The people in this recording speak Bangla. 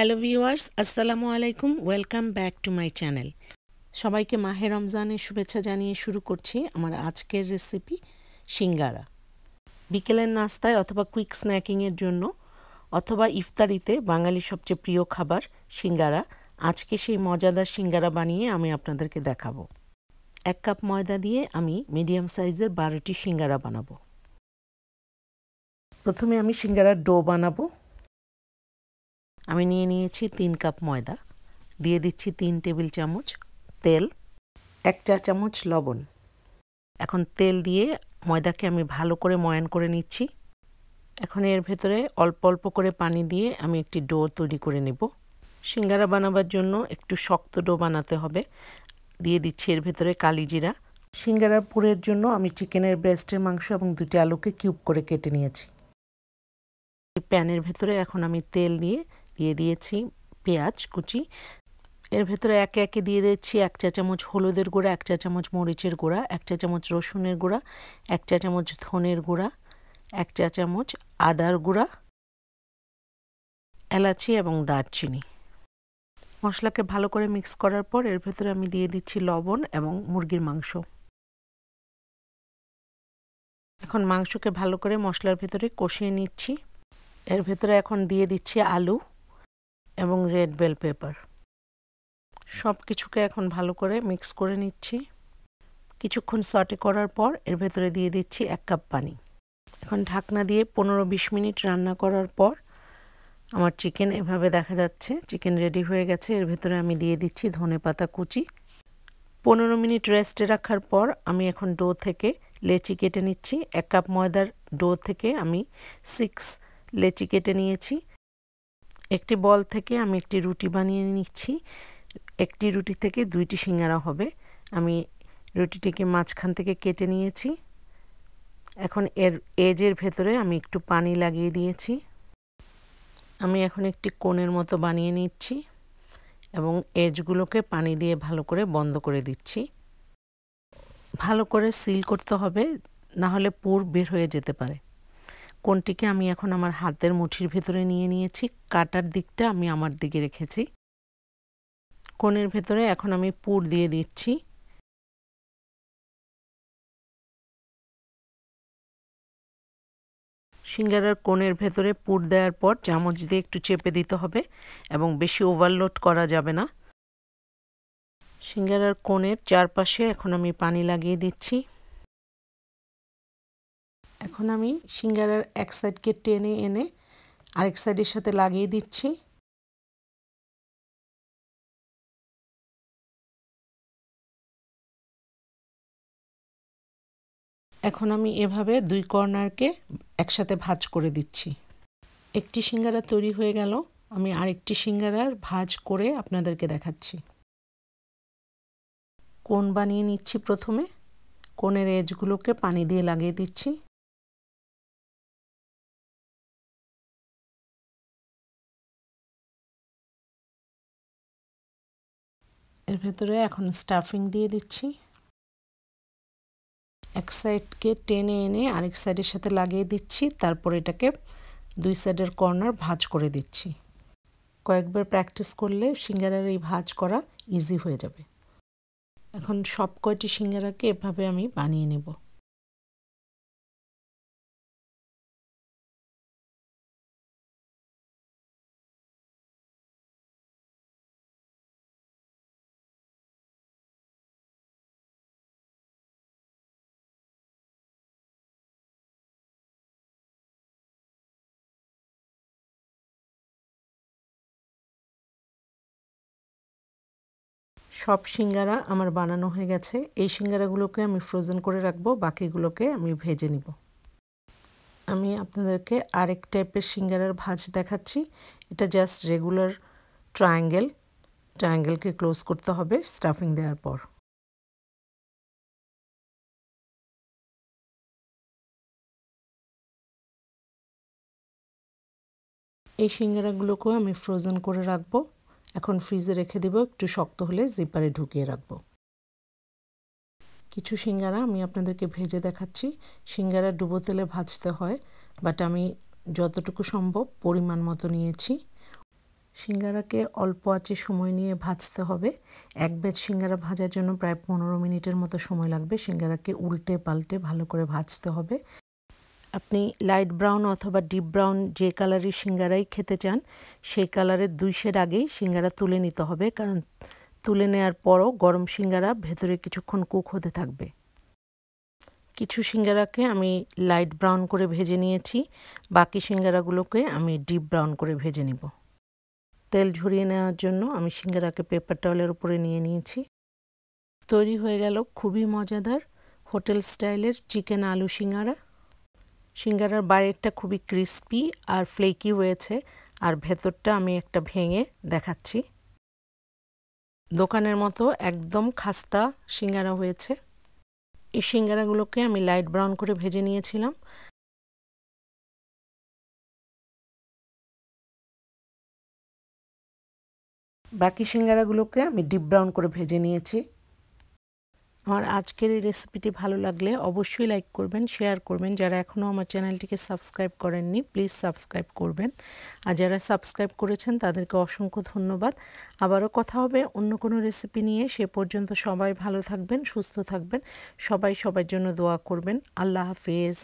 হ্যালো ভিউয়ার্স, আসসালামু আলাইকুম। Welcome back to my channel. সবাইকে মাহে রমজানের শুভেচ্ছা জানিয়ে শুরু করছি আমার আজকের রেসিপি সিঙ্গারা। বিকেলের নাস্তায় অথবা কুইক স্ন্যাকিংয়ের জন্য অথবা ইফতারিতে বাঙালির সবচেয়ে প্রিয় খাবার সিঙ্গারা। আজকে সেই মজাদার সিঙ্গারা বানিয়ে আমি আপনাদেরকে দেখাবো। 1 কাপ ময়দা দিয়ে আমি মিডিয়াম সাইজের 12টি সিঙ্গারা বানাবো। প্রথমে আমি সিঙ্গারার ডো বানাবো। আমি নিয়ে নিয়েছি 3 কাপ ময়দা, দিয়ে দিচ্ছি 3 টেবিল চামচ তেল, 1 চা চামচ লবণ। এখন তেল দিয়ে ময়দাকে আমি ভালো করে ময়ান করে নিচ্ছি। এখন এর ভেতরে অল্প অল্প করে পানি দিয়ে আমি একটি ডো তৈরি করে নেব। সিঙ্গারা বানাবার জন্য একটু শক্ত ডো বানাতে হবে। দিয়ে দিচ্ছি এর ভেতরে কালিজিরা। সিঙ্গারার পুরের জন্য আমি চিকেনের ব্রেস্টের মাংস এবং 2টি আলুকে কিউব করে কেটে নিয়েছি। প্যানের ভেতরে এখন আমি তেল দিয়ে দিয়েছি পেঁয়াজ কুচি। এর ভেতরে একে একে দিয়ে দিচ্ছি 1 চা চামচ হলুদের গুঁড়া, 1 চা চামচ মরিচের গুঁড়া, 1 চা চামচ রসুনের গুঁড়া, 1 চা চামচ ধনের গুঁড়া, 1 চা চামচ আদার গুঁড়া, এলাচি এবং দারচিনি। মশলাকে ভালো করে মিক্স করার পর এর ভেতরে আমি দিয়ে দিচ্ছি লবণ এবং মুরগির মাংস। এখন মাংসকে ভালো করে মশলার ভেতরে কষিয়ে নিচ্ছি। এর ভেতরে এখন দিয়ে দিচ্ছি আলু এবং রেড বেল পেপার। সব কিছুকে এখন ভালো করে মিক্স করে নিচ্ছি। কিছুক্ষণ সটে করার পর এর ভেতরে দিয়ে দিচ্ছি 1 কাপ পানি। এখন ঢাকনা দিয়ে 15-20 মিনিট রান্না করার পর আমার চিকেন এভাবে দেখা যাচ্ছে। চিকেন রেডি হয়ে গেছে। এর ভেতরে আমি দিয়ে দিচ্ছি ধনেপাতা কুচি। 15 মিনিট রেস্টে রাখার পর আমি এখন ডো থেকে লেচি কেটে নিচ্ছি। 1 কাপ ময়দার ডো থেকে আমি 6 লেচি কেটে নিয়েছি। একটি বল থেকে আমি একটি রুটি বানিয়ে নিচ্ছি। একটি রুটি থেকে 2টি সিঙ্গারা হবে। আমি রুটিটিকে মাঝখান থেকে কেটে নিয়েছি। এখন এর এজের ভেতরে আমি একটু পানি লাগিয়ে দিয়েছি। আমি এখন একটি কোণের মতো বানিয়ে নিচ্ছি এবং এজগুলোকে পানি দিয়ে ভালো করে বন্ধ করে দিচ্ছি। ভালো করে সিল করতে হবে, না হলে পুর বের হয়ে যেতে পারে। কোণটিকে আমি এখন আমার হাতের মুঠির ভেতরে নিয়ে নিয়েছি। কাটার দিকটা আমি আমার দিকে রেখেছি। কোণের ভেতরে এখন আমি পুর দিয়ে দিচ্ছি। সিঙ্গারার কোণের ভেতরে পুর দেওয়ার পর চামচ দিয়ে একটু চেপে দিতে হবে এবং বেশি ওভারলোড করা যাবে না। সিঙ্গারার কোণের চারপাশে এখন আমি পানি লাগিয়ে দিচ্ছি। এখন আমি সিঙ্গারার এক সাইডকে টেনে এনে আরেক সাইডের সাথে লাগিয়ে দিচ্ছি। এখন আমি এভাবে 2 কর্নারকে একসাথে ভাঁজ করে দিচ্ছি। একটি সিঙ্গারা তৈরি হয়ে গেল। আমি আরেকটি সিঙ্গারার ভাঁজ করে আপনাদেরকে দেখাচ্ছি। কোণ বানিয়ে নিচ্ছি। প্রথমে কোণের এজগুলোকে পানি দিয়ে লাগিয়ে দিচ্ছি। এর ভেতরে এখন স্টাফিং দিয়ে দিচ্ছি। এক সাইডকে টেনে এনে আরেক সাইডের সাথে লাগিয়ে দিচ্ছি। তারপর এটাকে 2 সাইডের কর্নার ভাঁজ করে দিচ্ছি। কয়েকবার প্র্যাকটিস করলে সিঙ্গারার এই ভাঁজ করা ইজি হয়ে যাবে। এখন সব কয়টি সিঙ্গারাকে এভাবে আমি বানিয়ে নেব। সব সিঙ্গারা আমার বানানো হয়ে গেছে। এই সিঙ্গারাগুলোকে আমি ফ্রোজেন করে রাখবো, বাকিগুলোকে আমি ভেজে নিব। আমি আপনাদেরকে আরেক টাইপের সিঙ্গারার ভাঁজ দেখাচ্ছি। এটা জাস্ট রেগুলার ট্রায়াঙ্গেলকে ক্লোজ করতে হবে স্টাফিং দেওয়ার পর। এই সিঙ্গারাগুলোকেও আমি ফ্রোজেন করে রাখবো। এখন ফ্রিজে রেখে দেব, একটু শক্ত হলে জিপারে ঢুকিয়ে রাখবো। কিছু সিঙ্গারা আমি আপনাদেরকে ভেজে দেখাচ্ছি। সিঙ্গারা ডুবো তেলে ভাজতে হয়, বাট আমি যতটুকু সম্ভব পরিমাণ মতো নিয়েছি। সিঙ্গারাকে অল্প আঁচে সময় নিয়ে ভাজতে হবে। এক ব্যাচ সিঙ্গারা ভাজার জন্য প্রায় 15 মিনিটের মতো সময় লাগবে। সিঙ্গারাকে উল্টে পাল্টে ভালো করে ভাজতে হবে। আপনি লাইট ব্রাউন অথবা ডিপ ব্রাউন যে কালারের সিঙ্গারাই খেতে চান সেই কালারের 2 শেড আগেই সিঙ্গারা তুলে নিতে হবে, কারণ তুলে নেওয়ার পরও গরম সিঙ্গারা ভেতরে কিছুক্ষণ কুক হতে থাকবে। কিছু সিঙ্গারাকে আমি লাইট ব্রাউন করে ভেজে নিয়েছি, বাকি সিঙ্গারাগুলোকে আমি ডিপ ব্রাউন করে ভেজে নিব। তেল ঝরিয়ে নেওয়ার জন্য আমি সিঙ্গারাকে পেপার টাওয়েলের উপরে নিয়ে নিয়েছি। তৈরি হয়ে গেল খুবই মজাদার হোটেল স্টাইলের চিকেন আলু সিঙ্গারা। সিঙ্গারার বাইরেরটা খুবই ক্রিস্পি আর ফ্লেকি হয়েছে, আর ভেতরটা আমি একটা ভেঙে দেখাচ্ছি। দোকানের মতো একদম খাস্তা সিঙ্গারা হয়েছে। এই সিঙ্গারাগুলোকে আমি লাইট ব্রাউন করে ভেজে নিয়েছিলাম। বাকি সিঙ্গারাগুলোকে আমি ডিপ ব্রাউন করে ভেজে নিয়েছি। আমার আজকের এই রেসিপিটি ভালো লাগলে অবশ্যই লাইক করবেন, শেয়ার করবেন। যারা এখনও আমার চ্যানেলটিকে সাবস্ক্রাইব করেননি প্লিজ সাবস্ক্রাইব করবেন, আর যারা সাবস্ক্রাইব করেছেন তাদেরকে অসংখ্য ধন্যবাদ। আবারও কথা হবে অন্য কোনো রেসিপি নিয়ে। সে পর্যন্ত সবাই ভালো থাকবেন, সুস্থ থাকবেন। সবাই সবার জন্য দোয়া করবেন। আল্লাহ হাফেজ।